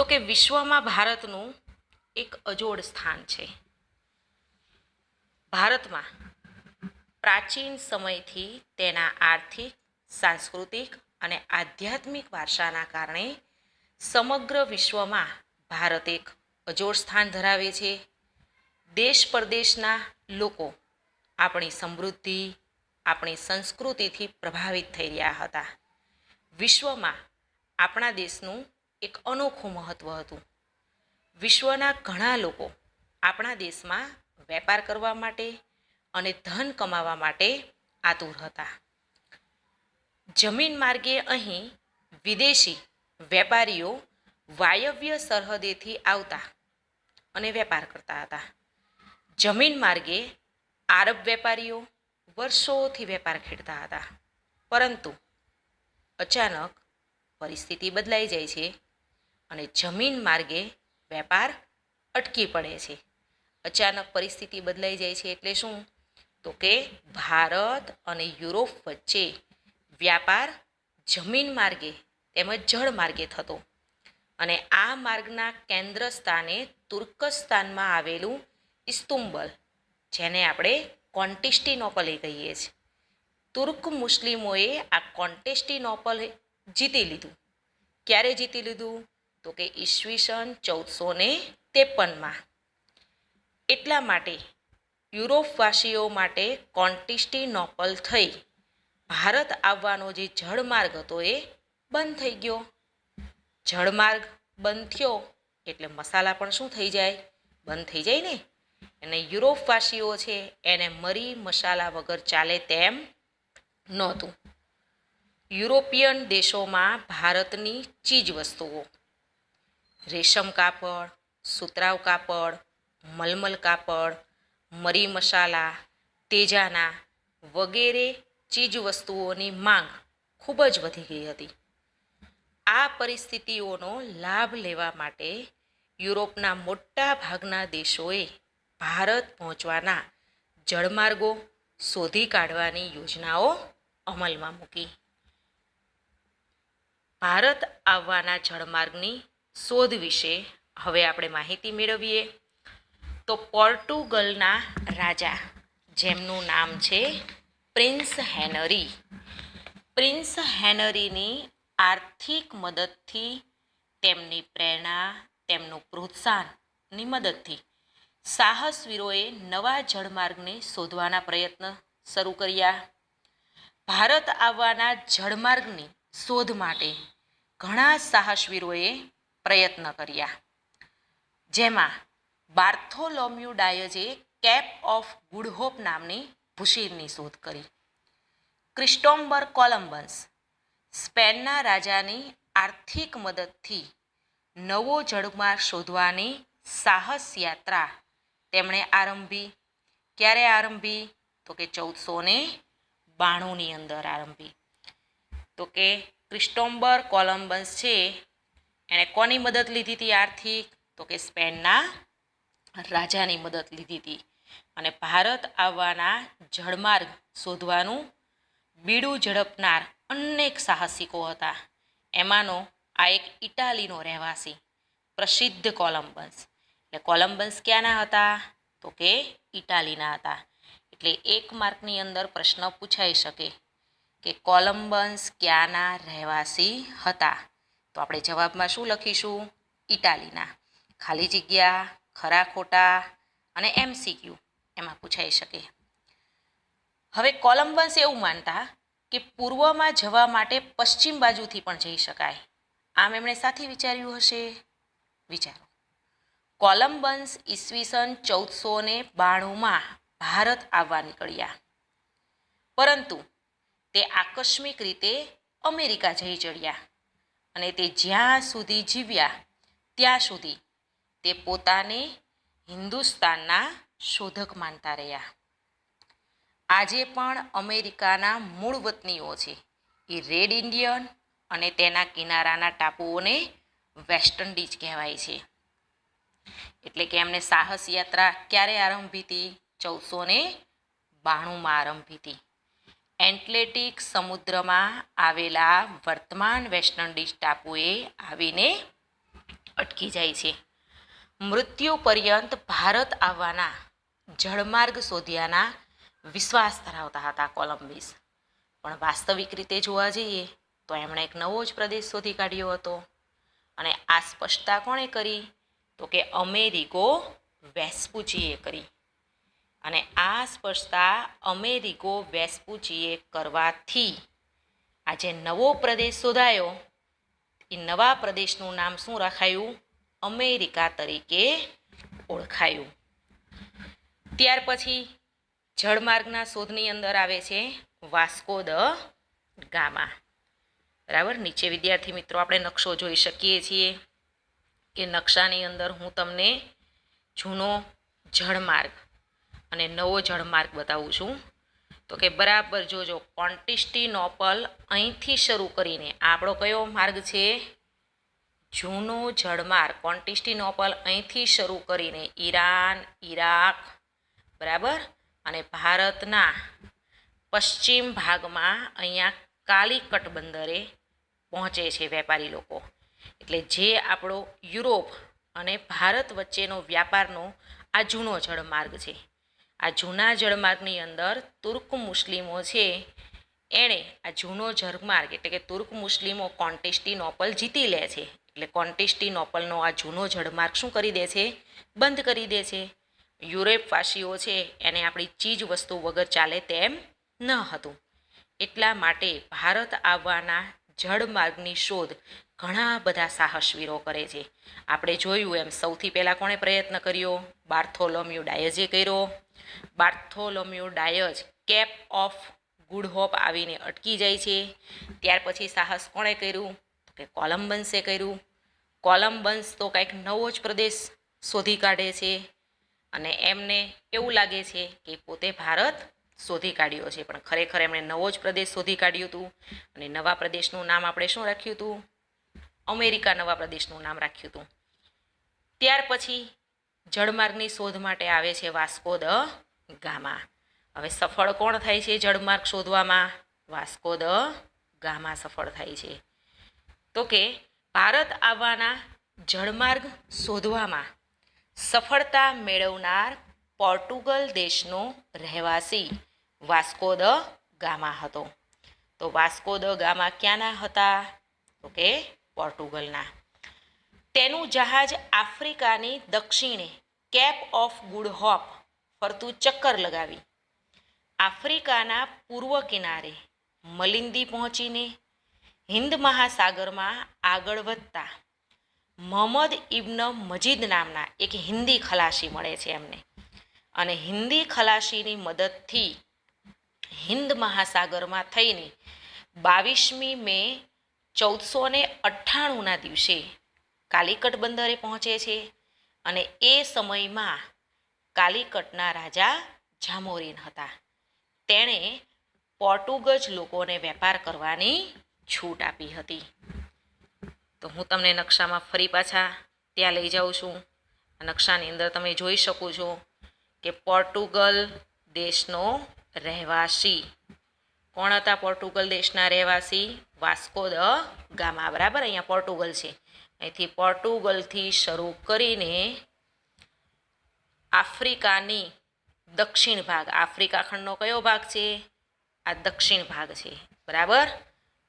તો કે વિશ્વમાં ભારતનું એક અજોડ સ્થાન છે. ભારતમાં પ્રાચીન સમયથી તેના આર્થિક, સાંસ્કૃતિક અને આધ્યાત્મિક વારસાના કારણે સમગ્ર વિશ્વમાં ભારત એક અજોડ સ્થાન ધરાવે છે. દેશ પરદેશના લોકો આપણી સમૃદ્ધિ, આપણી સંસ્કૃતિથી પ્રભાવિત થઈ રહ્યા હતા. વિશ્વમાં આપણા દેશનું એક અનોખું મહત્વ હતું. વિશ્વના ઘણા લોકો આપણા દેશમાં વેપાર કરવા માટે અને ધન કમાવા માટે આતુર હતા. જમીન માર્ગે અહીં વિદેશી વેપારીઓ વાયવ્ય સરહદેથી આવતા અને વેપાર કરતા હતા. જમીન માર્ગે આરબ વેપારીઓ વર્ષોથી વેપાર ખેડતા હતા. પરંતુ અચાનક પરિસ્થિતિ બદલાઈ જાય છે અને જમીન માર્ગે વેપાર અટકી પડે છે. અચાનક પરિસ્થિતિ બદલાઈ જાય છે એટલે શું? તો કે ભારત અને યુરોપ વચ્ચે વ્યાપાર જમીન માર્ગે તેમજ જળ માર્ગે થતો અને આ માર્ગના કેન્દ્ર સ્થાને તુર્કસ્તાનમાં આવેલું ઇસ્તુંબલ, જેને આપણે કોન્સ્ટાન્ટિનોપલ કહીએ છીએ, તુર્ક મુસ્લિમોએ આ કોન્સ્ટાન્ટિનોપલ જીતી લીધું. ક્યારે જીતી લીધું? તો કે ઈસવીસન 1453માં. એટલા માટે યુરોપવાસીઓ માટે કોન્સ્ટાન્ટિનોપલ થઈ ભારત આવવાનો જે જળમાર્ગ હતો એ બંધ થઈ ગયો. જળમાર્ગ બંધ થયો એટલે મસાલા પણ શું થઈ જાય? બંધ થઈ જાય ને. અને યુરોપવાસીઓ છે એને મરી મસાલા વગર ચાલે તેમ નહોતું. યુરોપિયન દેશોમાં ભારતની ચીજ વસ્તુઓ, રેશમ કાપડ, સુતરાઉ કાપડ, મલમલ કાપડ, મરી મસાલા, તેજાના વગેરે ચીજ વસ્તુઓની માંગ ખૂબ જ વધી ગઈ હતી. આ પરિસ્થિતિઓનો લાભ લેવા માટે યુરોપના મોટા ભાગના દેશોએ ભારત પહોંચવાના જળમાર્ગો શોધી કાઢવાની યોજનાઓ અમલમાં મૂકી. ભારત આવવાના જળમાર્ગની શોધ વિશે હવે આપણે માહિતી મેળવીએ. તો પોર્ટુગલના રાજા, જેમનું નામ છે પ્રિન્સ હેનરી. પ્રિન્સ હેનરીની આર્થિક મદદથી, તેમની પ્રેરણા, તેમનું પ્રોત્સાહનની મદદથી સાહસવીરોએ નવા જળમાર્ગને શોધવાના પ્રયત્ન શરૂ કર્યા. ભારત આવવાના જળમાર્ગની શોધ માટે ઘણા સાહસવીરોએ પ્રયત્ન કર્યા. જેમાં બાર્થોલોમ્યુ ડાયજે કેપ ઓફ ગુડ હોપ નામની ભૂશીરની શોધ કરી. ક્રિસ્ટોફર કોલંબસ સ્પેનના રાજાની આર્થિક મદદથી નવો જળમાર્ગ શોધવાની સાહસ યાત્રા તેમણે આરંભી. ક્યારે આરંભી? તો કે 1492ની અંદર આરંભી. તો કે ક્રિસ્ટોફર કોલંબસ છે એણે કોની મદદ લીધી હતી આર્થિક? તો કે સ્પેનના રાજાની મદદ લીધી હતી. અને ભારત આવવાના જળમાર્ગ શોધવાનું બીડું ઝડપનાર અનેક સાહસિકો હતા. એમાંનો આ એક ઇટાલીનો રહેવાસી પ્રસિદ્ધ કોલંબસ. એટલે કોલંબસ ક્યાંના હતા? તો કે ઇટાલીના હતા. એટલે એક માર્કની અંદર પ્રશ્ન પૂછાઈ શકે કે કોલંબસ ક્યાંના રહેવાસી હતા? તો આપણે જવાબમાં શું લખીશું? ઇટાલીના. ખાલી જગ્યા, ખરા ખોટા અને MCQ એમાં પૂછાઈ શકે. હવે કોલંબસ એવું માનતા કે પૂર્વમાં જવા માટે પશ્ચિમ બાજુથી પણ જઈ શકાય. આમ એમણે સાથી વિચાર્યું હશે? વિચારો. કોલંબસ ઈસવીસન 1492માં ભારત આવવા નીકળ્યા, પરંતુ તે આકસ્મિક રીતે અમેરિકા જઈ ચડ્યા અને તે જ્યાં સુધી જીવ્યા ત્યાં સુધી તે પોતાને હિન્દુસ્તાનના શોધક માનતા રહ્યા. આજે પણ અમેરિકાના મૂળ વતનીઓ છે એ રેડ ઇન્ડિયન અને તેના કિનારાના ટાપુઓને વેસ્ટ ઇન્ડિઝ કહેવાય છે. એટલે કે એમણે સાહસ યાત્રા ક્યારે આરંભી હતી? 1492માં આરંભી હતી. એટલાન્ટિક સમુદ્રમાં આવેલા વર્તમાન વેસ્ટ ઇન્ડિઝ ટાપુએ આવીને અટકી જાય છે. મૃત્યુ પર્યંત ભારત આવવાના જળમાર્ગ શોધ્યાના વિશ્વાસ ધરાવતા હતા કોલંબસ. પણ વાસ્તવિક રીતે જોવા જઈએ તો એમણે એક નવો જ પ્રદેશ શોધી કાઢ્યો હતો. અને આ સ્પષ્ટતા કોણે કરી? તો કે અમેરિકો વેસ્પુચીએ કરી. અને આ સ્પષ્ટતા અમેરિકો વેસ્પુચીએ કરવાથી આ જે નવો પ્રદેશ શોધાયો એ નવા પ્રદેશનું નામ શું રખાયું? અમેરિકા તરીકે ઓળખાયું. ત્યાર પછી જળમાર્ગના શોધની અંદર આવે છે વાસ્કો દ ગામા. બરાબર, નીચે વિદ્યાર્થી મિત્રો આપણે નકશો જોઈ શકીએ છીએ કે નકશાની અંદર હું તમને જૂનો જળમાર્ગ અને નવો જળમાર્ગ બતાવું છું. તો કે બરાબર જોજો, કોન્સ્ટાન્ટિનોપલ અહીંથી શરૂ કરીને આપણો કયો માર્ગ છે? જૂનો જળમાર્ગ. કોન્સ્ટાન્ટિનોપલ અહીંથી શરૂ કરીને ઈરાન, ઈરાક, બરાબર, અને ભારતના પશ્ચિમ ભાગમાં અહીંયા કાલિકટ બંદરે પહોંચે છે વેપારી લોકો. એટલે જે આપણો યુરોપ અને ભારત વચ્ચેનો વ્યાપારનો આ જૂનો જળમાર્ગ છે. આ જૂના જળમાર્ગની અંદર તુર્ક મુસ્લિમો છે એણે આ જૂનો જળમાર્ગ એટલે કે તુર્ક મુસ્લિમો કોન્સ્ટાન્ટિનોપલ જીતી લે છે. એટલે કોન્સ્ટાન્ટિનોપલનો આ જૂનો જળમાર્ગ શું કરી દે છે? બંધ કરી દે છે. યુરોપવાસીઓ છે એને આપણી ચીજ વસ્તુ વગર ચાલે તેમ ન હતું. એટલા માટે ભારત આવવાના જળમાર્ગની શોધ ઘણા બધા સાહસવીરો કરે છે. આપણે જોયું એમ સૌથી પહેલાં કોણે પ્રયત્ન કર્યો? બાર્થોલોમ્યુ ડાયઝે કર્યો. Bartholomew Diaz Cape of Good Hope આવીને અટકી જાય છે. ત્યાર પછી સાહસ કોણે કર્યું? તો કે કોલંબન્સે કર્યું. કોલંબન્સ તો કંઈક નવો જ પ્રદેશ શોધી કાઢે છે અને એમને એવું લાગે છે કે પોતે ભારત શોધી કાઢ્યો છે, પણ ખરેખર એમણે નવો જ પ્રદેશ શોધી કાઢ્યું હતું. અને નવા પ્રદેશનું નામ આપણે શું રાખ્યું હતું? અમેરિકા નવા પ્રદેશનું નામ રાખ્યું હતું. ત્યાર પછી જળમાર્ગની શોધ માટે આવે છે વાસ્કો દ ગામા. હવે સફળ કોણ થાય છે જળમાર્ગ શોધવામાં? વાસ્કો દ ગામા સફળ થાય છે. તો કે ભારત આવવાના જળમાર્ગ શોધવામાં સફળતા મેળવનાર પોર્ટુગલ દેશનો રહેવાસી વાસ્કો દ ગામા હતો. તો વાસ્કો દ ગામા ક્યાંના હતા? તો કે પોર્ટુગલના. તેનું જહાજ આફ્રિકાની દક્ષિણે કેપ ઓફ ગુડ હોપ ફરતું ચક્કર લગાવી આફ્રિકાના પૂર્વ કિનારે મલિંદી પહોંચીને હિન્દ મહાસાગરમાં આગળ વધતા મોહમ્મદ ઇબ્ન મજીદ નામના એક હિન્દી ખલાસી મળે છે એમને. અને હિન્દી ખલાસીની મદદથી હિન્દ મહાસાગરમાં થઈને 22મી મે 1498ના દિવસે કાલિકટ બંદરે પહોંચે છે. અને એ સમયમાં કાલિકટના રાજા જામોરીન હતા. તેણે પોર્ટુગજ લોકોને વેપાર કરવાની છૂટ આપી હતી. તો હું તમને નકશામાં ફરી પાછા ત્યાં લઈ જાઉં છું. આ નકશાની અંદર તમે જોઈ શકો છો કે પોર્ટુગલ દેશનો રહેવાસી કોણ હતા? પોર્ટુગલ દેશના રહેવાસી વાસ્કો દ ગામા. બરાબર, અહીંયા પોર્ટુગલ છે. અહીંથી પોર્ટુગલથી શરૂ કરીને આફ્રિકાની દક્ષિણ ભાગ, આફ્રિકા ખંડનો કયો ભાગ છે? આ દક્ષિણ ભાગ છે. બરાબર,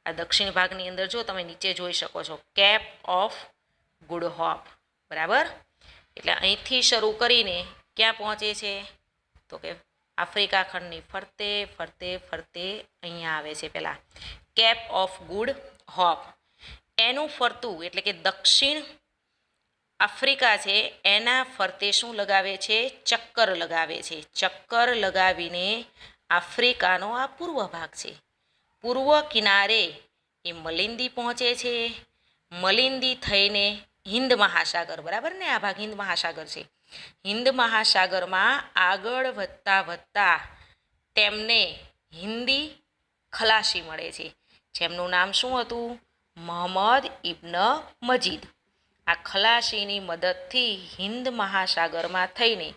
આ દક્ષિણ ભાગની અંદર જો તમે નીચે જોઈ શકો છો કેપ ઓફ ગુડ હોપ. બરાબર, એટલે અહીંથી શરૂ કરીને ક્યાં પહોંચે છે? તો કે આફ્રિકા ખંડની ફરતે ફરતે ફરતે અહીંયા આવે છે પહેલાં કેપ ઓફ ગુડ હોપ. એનું ફરતું એટલે કે દક્ષિણ આફ્રિકા છે એના ફરતે શું લગાવે છે? ચક્કર લગાવે છે. ચક્કર લગાવીને આફ્રિકાનો આ પૂર્વ ભાગ છે. પૂર્વ કિનારે એ મલિંદી પહોંચે છે. મલિંદી થઈને હિન્દ મહાસાગર, બરાબર ને, આ ભાગ હિન્દ મહાસાગર છે. હિન્દ મહાસાગરમાં આગળ વધતા વધતા તેમને હિન્દી ખલાસી મળે છે જેમનું નામ શું હતું? મોહમ્મદ ઇબ્ન મજીદ. આ ખલાસીની મદદથી હિન્દ મહાસાગરમાં થઈને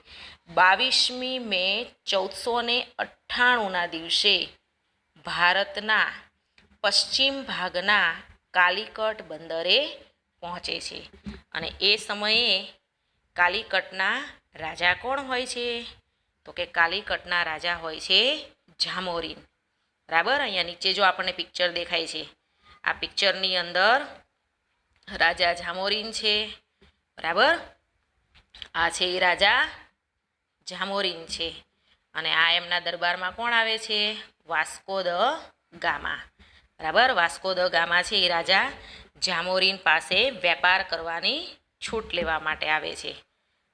22મી મે 1498ના દિવસે ભારતના પશ્ચિમ ભાગના કાલિકટ બંદરે પહોંચે છે. અને એ સમયે કાલિકટના રાજા કોણ હોય છે? તો કે કાલિકટના રાજા હોય છે જામોરીન. બરાબર, અહીંયા નીચે જો આપણને પિક્ચર દેખાય છે, આ પિક્ચરની અંદર રાજા જામોરીન છે. બરાબર, આ છે એ રાજા જામોરીન છે. અને આ એમના દરબારમાં કોણ આવે છે? Vasco da gamma. બરાબર, વાસ્કો દ ગામા છે એ રાજા જામોરીન પાસે વેપાર કરવાની છૂટ લેવા માટે આવે છે.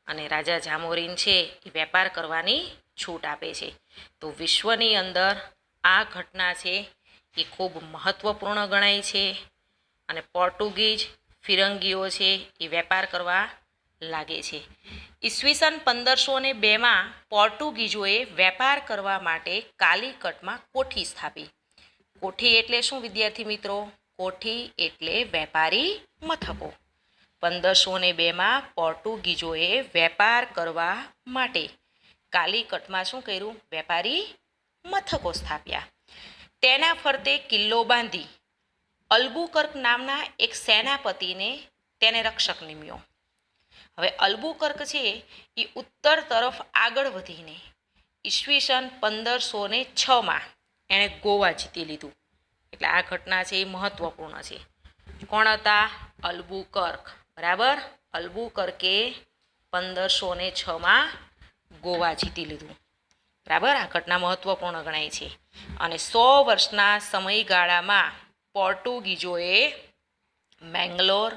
અને રાજા જામોરીન છે એ વેપાર કરવાની છૂટ આપે છે. તો વિશ્વની અંદર આ ઘટના છે એ ખૂબ મહત્વપૂર્ણ ગણાય છે. અને પોર્ટુગીઝ ફિરંગીઓ છે એ વેપાર કરવા લાગે છે. ઈસવીસન 1502માં પોર્ટુગીઝોએ વેપાર કરવા માટે કાલિકટમાં કોઠી સ્થાપી. કોઠી એટલે શું વિદ્યાર્થી મિત્રો? કોઠી એટલે વેપારી મથકો. 1502માં પોર્ટુગીઝોએ વેપાર કરવા માટે કાલિકટમાં શું કર્યું? વેપારી મથકો સ્થાપ્યા. તેના ફરતે કિલ્લો બાંધી અલ્બુકર્ક નામના એક સેનાપતિને તેને રક્ષક નિમ્યો. હવે અલ્બુકર્ક છે એ ઉત્તર તરફ આગળ વધીને ઈસવીસન 1506માં એણે ગોવા જીતી લીધું. એટલે આ ઘટના છે એ મહત્વપૂર્ણ છે. કોણ હતા? અલ્બુકર્ક. બરાબર, અલ્બુકર્કે 1506માં ગોવા જીતી લીધું. બરાબર, આ ઘટના મહત્વપૂર્ણ ગણાય છે. અને 100 વર્ષના સમયગાળામાં પોર્ટુગીઝોએ મેંગલોર,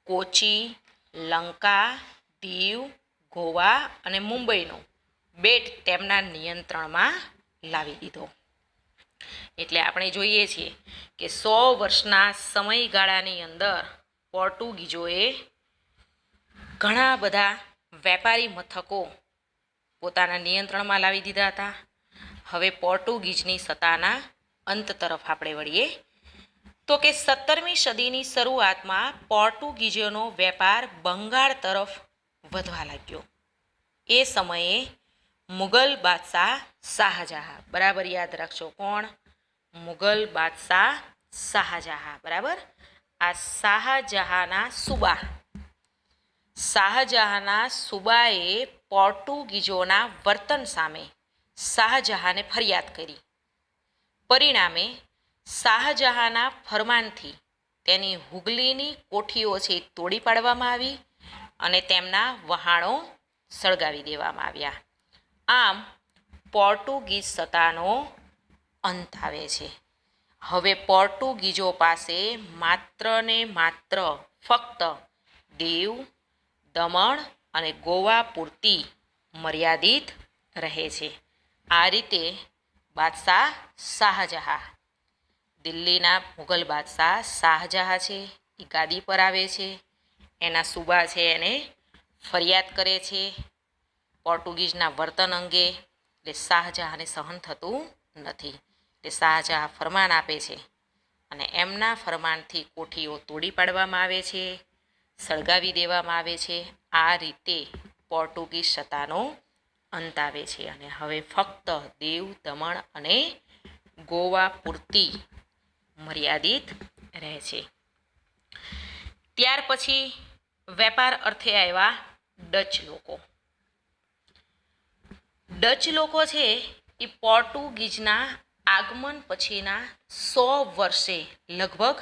કોચી, લંકા, દીવ, ગોવા અને મુંબઈનો બેટ તેમના નિયંત્રણમાં લાવી દીધો. એટલે આપણે જોઈએ છીએ કે 100 વર્ષના સમયગાળાની અંદર પોર્ટુગીઝોએ ઘણા બધા વેપારી મથકો પોતાના નિયંત્રણમાં લાવી દીધા હતા. હવે પોર્ટુગીઝની સત્તાના અંત તરફ આપણે વળીએ તો કે 17મી સદીની શરૂઆતમાં પોર્ટુગીઝોનો વેપાર બંગાળ તરફ વધવા લાગ્યો. એ સમયે મુગલ બાદશાહ શાહજહાં, બરાબર યાદ રાખજો, કોણ? મુગલ બાદશાહ શાહજહાં. બરાબર, આ શાહજહાંના સુબાએ પોર્ટુગીઝોના વર્તન સામે શાહજહાંને ફરિયાદ કરી. પરિણામે શાહજહાંના ફરમાનથી તેની હુગલીની કોઠીઓ છે તોડી પાડવામાં આવી અને તેમના વહાણો સળગાવી દેવામાં આવ્યા. આમ પોર્ટુગીઝ સત્તાનો અંત આવે છે. હવે પોર્ટુગીઝો પાસે માત્ર ને માત્ર ફક્ત દીવ, દમણ અને ગોવા પૂરતી મર્યાદિત રહે છે. આ રીતે બાદશાહ શાહજહાં, દિલ્હીના મુગલ બાદશાહ શાહજહાં છે એ ગાદી પર આવે છે. એના સુબા છે એને ફરિયાદ કરે છે પોર્ટુગીઝના વર્તન અંગે. એટલે શાહજહાંને સહન થતું નથી. એટલે શાહજહાં ફરમાન આપે છે અને એમના ફરમાનથી કોઠીઓ તોડી પાડવામાં આવે છે, સળગાવી દેવામાં આવે છે. આ રીતે પોર્ટુગીઝ સત્તાનો અંત આવે છે અને હવે ફક્ત દીવ, દમણ અને ગોવા પૂરતી મર્યાદિત રહે છે. ત્યાર પછી વેપાર અર્થે આવ્યા ડચ લોકો. ડચ લોકો છે એ પોર્ટુગીઝના આગમન પછીના 100 વર્ષે લગભગ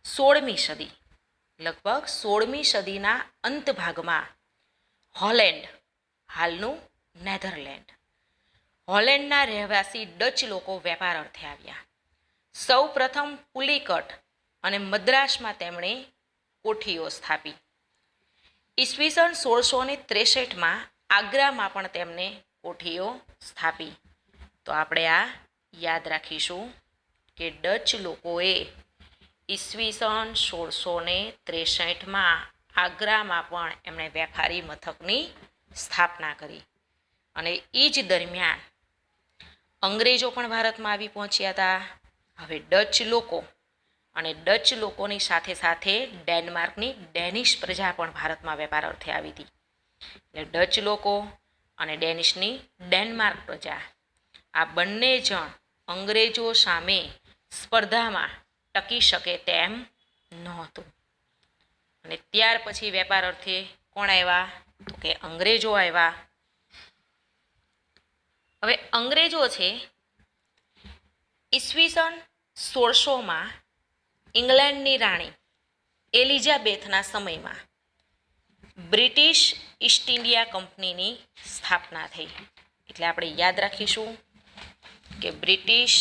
16મી સદીના અંત ભાગમાં હોલેન્ડ, હાલનું નેધરલેન્ડ, હોલેન્ડના રહેવાસી ડચ લોકો વેપાર અર્થે આવ્યા. સૌ પ્રથમ પુલિકટ અને મદ્રાસમાં તેમણે કોઠીઓ સ્થાપી. ઈસવીસન 1663માં આગ્રામાં પણ તેમને કોઠીઓ સ્થાપી. તો આપણે આ યાદ રાખીશું કે ડચ લોકોએ ઈસવીસન 1663માં આગ્રામાં પણ એમણે વેપારી મથકની સ્થાપના કરી. અને એ જ દરમિયાન અંગ્રેજો પણ ભારતમાં આવી પહોંચ્યા હતા. હવે ડચ લોકો અને ડચ લોકોની સાથે સાથે ડેનમાર્કની ડેનિશ પ્રજા પણ ભારતમાં વેપાર અર્થે આવી હતી. એટલે ડચ લોકો અને ડેનિશની ડેનમાર્ક પ્રજા, આ બંને જણ અંગ્રેજો સામે સ્પર્ધામાં ટકી શકે તેમ નહોતું. અને ત્યાર પછી વેપાર અર્થે કોણ આવ્યા? તો કે અંગ્રેજો આવ્યા. હવે અંગ્રેજો છે ઈસવીસન 1600માં ઇંગ્લેન્ડની રાણી એલિઝાબેથના સમયમાં બ્રિટિશ ઈસ્ટ ઇન્ડિયા કંપનીની સ્થાપના થઈ. એટલે આપણે યાદ રાખીશું કે બ્રિટિશ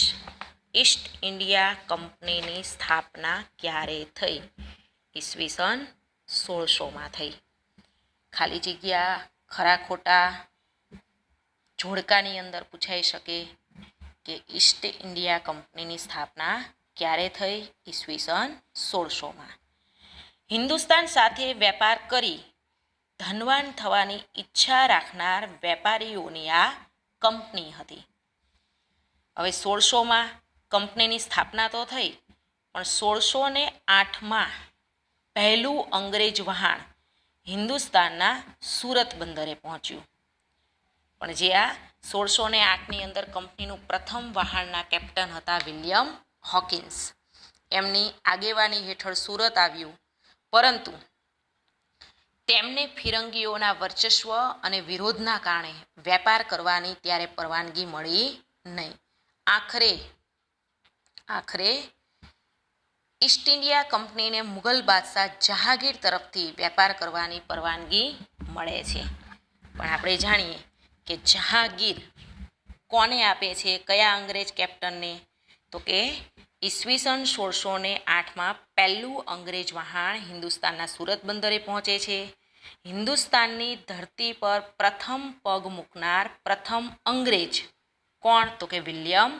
ઈસ્ટ ઇન્ડિયા કંપનીની સ્થાપના ક્યારે થઈ? ઈસવીસન 1600માં થઈ. ખાલી જગ્યા ખરા ખોટા જોડકાની અંદર પૂછાઈ શકે કે ઈસ્ટ ઇન્ડિયા કંપનીની સ્થાપના ક્યારે થઈ? ઈસવીસન 1600માં. હિન્દુસ્તાન સાથે વેપાર કરી ધનવાન થવાની ઈચ્છા રાખનાર વેપારીઓની આ કંપની હતી. હવે 1600માં કંપનીની સ્થાપના તો થઈ, પણ 1608માં પહેલું અંગ્રેજ વહાણ હિન્દુસ્તાનના સુરત બંદરે પહોંચ્યું. પણ જે આ 1608ની અંદર કંપનીનું પ્રથમ વહાણના કેપ્ટન હતા વિલિયમ હોકિન્સ. એમની આગેવાની હેઠળ સુરત આવ્યું, પરંતુ તેમને ફિરંગીઓના વર્ચસ્વ અને વિરોધના કારણે વેપાર કરવાની ત્યારે પરવાનગી મળી નહીં. આખરે ઈસ્ટ ઇન્ડિયા કંપનીને મુઘલ બાદશાહ જહાંગીર તરફથી વેપાર કરવાની પરવાનગી મળે છે. પણ આપણે જાણીએ કે જહાંગીર કોને આપે છે? કયા અંગ્રેજ કેપ્ટનને? તો કે ઈસવીસન 1608માં પહેલું અંગ્રેજ વહાણ હિન્દુસ્તાનના સુરત બંદરે પહોંચે છે. હિન્દુસ્તાનની ધરતી પર પ્રથમ પગ મૂકનાર પ્રથમ અંગ્રેજ કોણ? તો કે વિલિયમ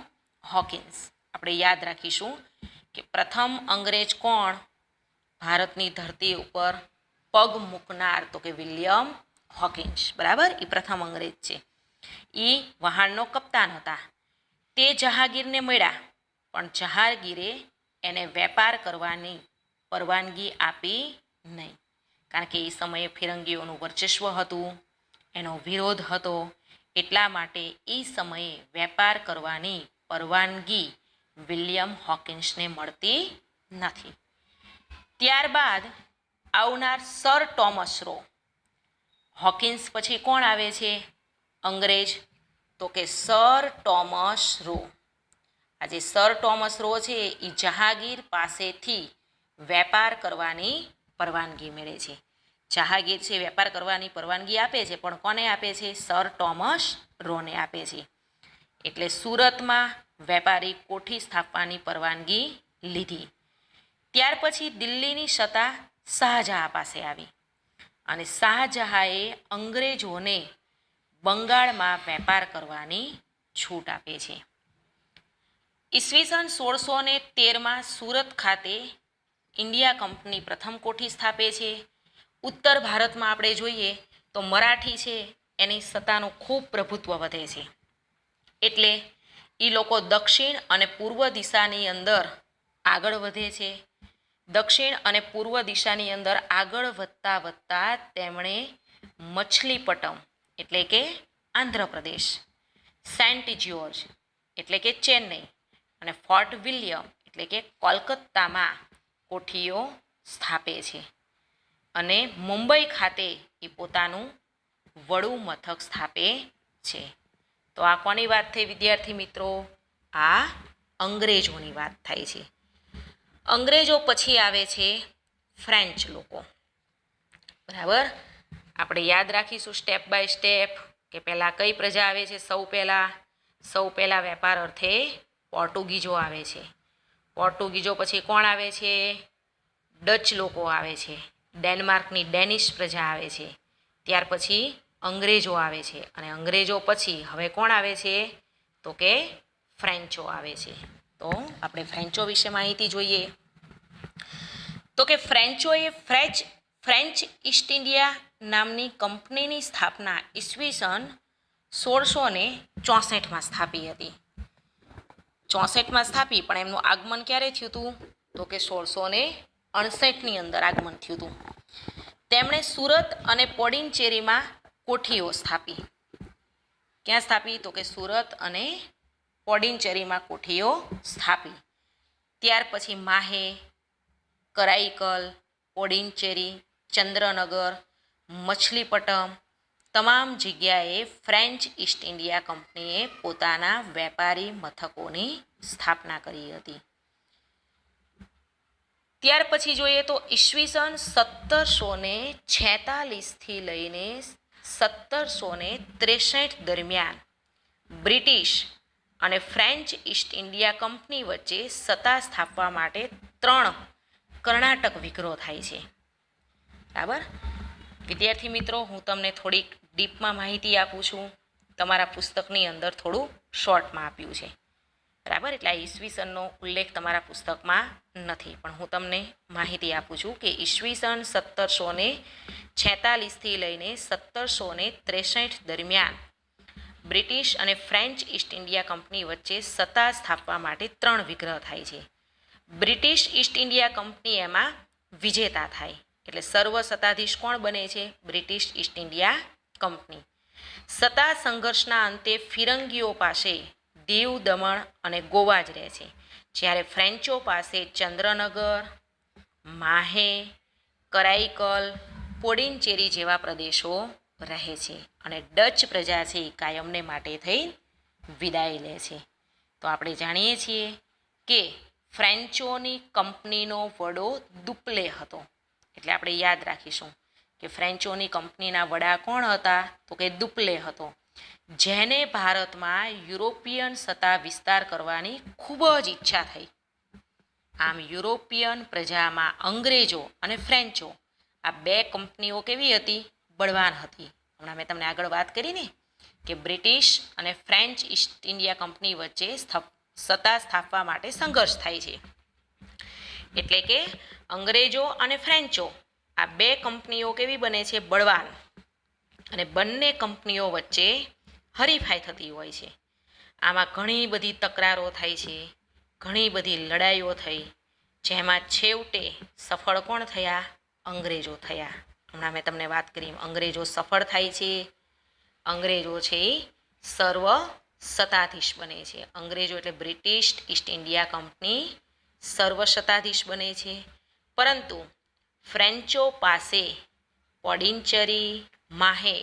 હોકિન્સ. આપણે યાદ રાખીશું કે પ્રથમ અંગ્રેજ કોણ ભારતની ધરતી ઉપર પગ મૂકનાર? તો કે વિલિયમ હોકિન્સ. બરાબર, એ પ્રથમ અંગ્રેજ છે. એ વહાણનો કપ્તાન હતા. તે જહાંગીરને મળ્યા, પણ જહાંગીરે એને વેપાર કરવાની પરવાનગી આપી નહીં, કારણ કે એ સમયે ફિરંગીઓનું વર્ચસ્વ હતું, એનો વિરોધ હતો. એટલા માટે એ સમયે વેપાર કરવાની પરવાનગી વિલિયમ હોકિન્સને મળતી નથી. ત્યારબાદ આવનાર સર ટોમસ રો. હોકિન્સ પછી કોણ આવે છે અંગ્રેજ? તો કે સર ટોમસ રો. આજે સર ટોમસ રો છે એ જહાંગીર પાસેથી વેપાર કરવાની પરવાનગી મેળવે છે. જહાંગીર છે વેપાર કરવાની પરવાનગી આપે છે, પણ કોને આપે છે? સર ટોમસ રોને આપે છે. એટલે સુરતમાં વેપારી કોઠી સ્થાપવાની પરવાનગી લીધી. ત્યાર પછી દિલ્હીની સત્તા શાહજહાં પાસે આવી અને શાહજહાંએ અંગ્રેજોને બંગાળમાં વેપાર કરવાની છૂટ આપે છે. ઈસવીસન 1613માં સુરત ખાતે ઇન્ડિયા કંપની પ્રથમ કોઠી સ્થાપે છે. ઉત્તર ભારતમાં આપણે જોઈએ તો મરાઠી છે એની સત્તાનું ખૂબ પ્રભુત્વ વધે છે. એટલે એ લોકો દક્ષિણ અને પૂર્વ દિશાની અંદર આગળ વધે છે. દક્ષિણ અને પૂર્વ દિશાની અંદર આગળ વધતા વધતા તેમણે મછલીપટ્ટમ એટલે કે આંધ્રપ્રદેશ, સેન્ટ જ્યોર્જ એટલે કે ચેન્નઈ અને ફોર્ટ વિલિયમ એટલે કે કોલકાતામાં કોઠીઓ સ્થાપે છે. અને મુંબઈ ખાતે એ પોતાનું વડું મથક સ્થાપે છે. તો આ કોની વાત થઈ વિદ્યાર્થી મિત્રો? આ અંગ્રેજોની વાત થાય છે. અંગ્રેજો પછી આવે છે ફ્રેન્ચ લોકો. બરાબર, આપણે યાદ રાખીશું સ્ટેપ બાય સ્ટેપ કે પહેલાં કઈ પ્રજા આવે છે? સૌ પહેલાં વેપાર અર્થે પોર્ટુગીઝો આવે છે. પોર્ટુગીઝો પછી કોણ આવે છે? ડચ લોકો આવે છે. ડેનમાર્કની ડેનિશ પ્રજા આવે છે. ત્યાર પછી અંગ્રેજો આવે છે અને અંગ્રેજો પછી હવે કોણ આવે છે? તો કે ફ્રેન્ચો આવે છે. તો આપણે ફ્રેન્ચો વિશે માહિતી જોઈએ. તો કે ફ્રેન્ચોએ ફ્રેન્ચ ઈસ્ટ ઇન્ડિયા નામની કંપનીની સ્થાપના ઈસવીસન 1664માં સ્થાપી હતી. 64માં સ્થાપી, પણ એમનું આગમન ક્યારે થયું હતું? તો કે 1659ની અંદર આગમન થયું હતું. તેમણે સુરત અને પોડિચેરીમાં કોઠીઓ સ્થાપી. ક્યાં સ્થાપી? તો કે સુરત અને પોડિચેરીમાં કોઠીઓ સ્થાપી. ત્યાર પછી માહે, કરાઈકલ, પોડિંચેરી, ચંદ્રનગર, મછલીપટ્ટમ તમામ જગ્યાએ ફ્રેન્ચ ઈસ્ટ ઇન્ડિયા કંપનીએ પોતાના વેપારી મથકોની સ્થાપના કરી હતી. ત્યાર પછી જોઈએ તો ઈસવીસન 1746થી લઈને 1763 દરમિયાન બ્રિટિશ અને ફ્રેન્ચ ઈસ્ટ ઇન્ડિયા કંપની વચ્ચે સત્તા સ્થાપવા માટે 3 કર્ણાટક વિગ્રહ થાય છે. બરાબર વિદ્યાર્થી મિત્રો, હું તમને થોડીક ડીપમાં માહિતી આપું છું. તમારા પુસ્તકની અંદર થોડું શોર્ટમાં આપ્યું છે. બરાબર, એટલે આ ઈસવીસનનો ઉલ્લેખ તમારા પુસ્તકમાં નથી, પણ હું તમને માહિતી આપું છું કે ઈસવીસન 1746થી લઈને 1763 દરમિયાન બ્રિટિશ અને ફ્રેન્ચ ઈસ્ટ ઇન્ડિયા કંપની વચ્ચે સત્તા સ્થાપવા માટે 3 વિગ્રહ થાય છે. બ્રિટિશ ઈસ્ટ ઇન્ડિયા કંપની એમાં વિજેતા થાય, એટલે સર્વ સત્તાધીશ કોણ બને છે? British East India company. સત્તા સંઘર્ષના અંતે ફિરંગીઓ પાસે દીવ, દમણ અને ગોવા જ રહે છે, જ્યારે ફ્રેન્ચો પાસે ચંદ્રનગર, માહે, કરાઈકલ, પોડિંચેરી જેવા પ્રદેશો રહે છે અને ડચ પ્રજા છે કાયમને માટે થઈ વિદાય લે છે. તો આપણે જાણીએ છીએ કે ફ્રેન્ચોની કંપનીનો વડો દુપ્લે હતો, એટલે આપણે યાદ રાખીશું કે ફ્રેન્ચોની કંપનીના વડા કોણ હતા? તો કે દુપ્લે હતો, જેને ભારતમાં યુરોપિયન સત્તા વિસ્તાર કરવાની ખૂબ જ ઈચ્છા થઈ. આમ યુરોપિયન પ્રજામાં અંગ્રેજો અને ફ્રેન્ચો આ 2 કંપનીઓ કેવી હતી? બળવાન હતી. હમણાં મેં તમને આગળ વાત કરી ને કે બ્રિટિશ અને ફ્રેન્ચ ઈસ્ટ ઇન્ડિયા કંપની વચ્ચે સત્તા સ્થાપવા માટે સંઘર્ષ થાય છે. એટલે કે અંગ્રેજો અને ફ્રેન્ચો આ 2 કંપનીઓ કેવી બને છે? બળવાન. અને બંને કંપનીઓ વચ્ચે હરીફાઈ થતી હોય છે. આમાં ઘણી બધી તકરારો થાય છે, ઘણી બધી લડાઈઓ થઈ, જેમાં છેવટે સફળ કોણ થયા? અંગ્રેજો થયા. હમણાં મેં તમને વાત કરી, અંગ્રેજો સફળ થાય છે. અંગ્રેજો છે એ સર્વ સત્તાધીશ બને છે. અંગ્રેજો એટલે બ્રિટિશ ઈસ્ટ ઇન્ડિયા કંપની સર્વ સત્તાધીશ બને છે. પરંતુ ફ્રેન્ચો પાસે પોડિંચેરી, માહે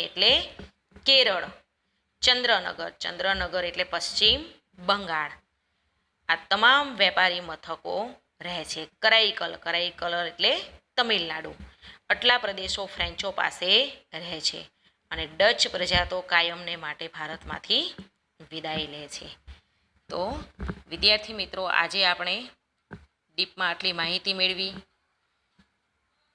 એટલે કેરળ, ચંદ્રનગર એટલે પશ્ચિમ બંગાળ, આ તમામ વેપારી મથકો રહે છે. કરાઈકલ એટલે તમિલનાડુ, આટલા પ્રદેશો ફ્રેન્ચો પાસે રહે છે અને ડચ પ્રજા તો કાયમને માટે ભારતમાંથી વિદાય લે છે. તો વિદ્યાર્થી મિત્રો, આજે આપણે ડીપમાં આટલી માહિતી મેળવી.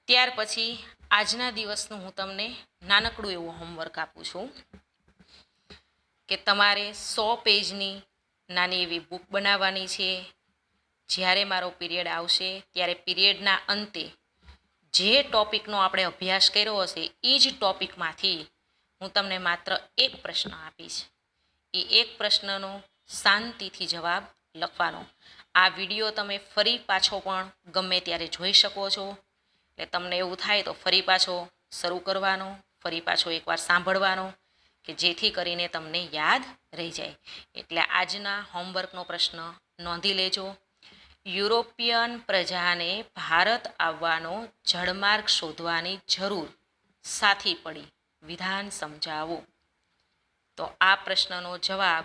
ત્યાર પછી આજના દિવસનું હું તમને નાનકડું એવું હોમવર્ક આપું છું કે તમારે 100 પેજની નાની એવી બુક બનાવવાની છે. જ્યારે મારો પીરિયડ આવશે ત્યારે પીરિયડના અંતે જે ટૉપિકનો આપણે અભ્યાસ કર્યો હશે એ જ ટૉપિકમાંથી હું તમને માત્ર એક પ્રશ્ન આપીશ. એ એક પ્રશ્નનો શાંતિથી જવાબ લખવાનો. આ વિડીયો તમે ફરી પાછો પણ ગમે ત્યારે જોઈ શકો છો. એટલે તમને એવું થાય તો ફરી પાછો શરૂ કરવાનો, ફરી પાછો એકવાર સાંભળવાનો, કે જેથી કરીને તમને યાદ રહી જાય. એટલે આજના હોમવર્કનો પ્રશ્ન નોંધી લેજો. યુરોપિયન પ્રજાને ભારત આવવાનો જળમાર્ગ શોધવાની જરૂર સાથી પડી, વિધાન સમજાવો. તો આ પ્રશ્નનો જવાબ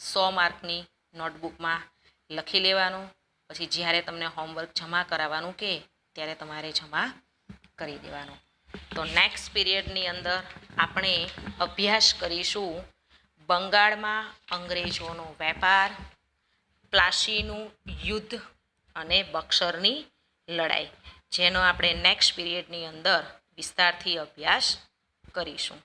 100 માર્કની નોટબુકમાં લખી લેવાનો. પછી જ્યારે તમને હોમવર્ક જમા કરાવવાનું કે ત્યારે તમારે જમા કરી દેવાનું. તો નેક્સ્ટ પીરિયડની અંદર આપણે અભ્યાસ કરીશું બંગાળમાં અંગ્રેજોનો વેપાર, પ્લાસીનું યુદ્ધ અને બક્સરની લડાઈ, જેનો આપણે નેક્સ્ટ પીરિયડની અંદર વિસ્તારથી અભ્યાસ કરીશું.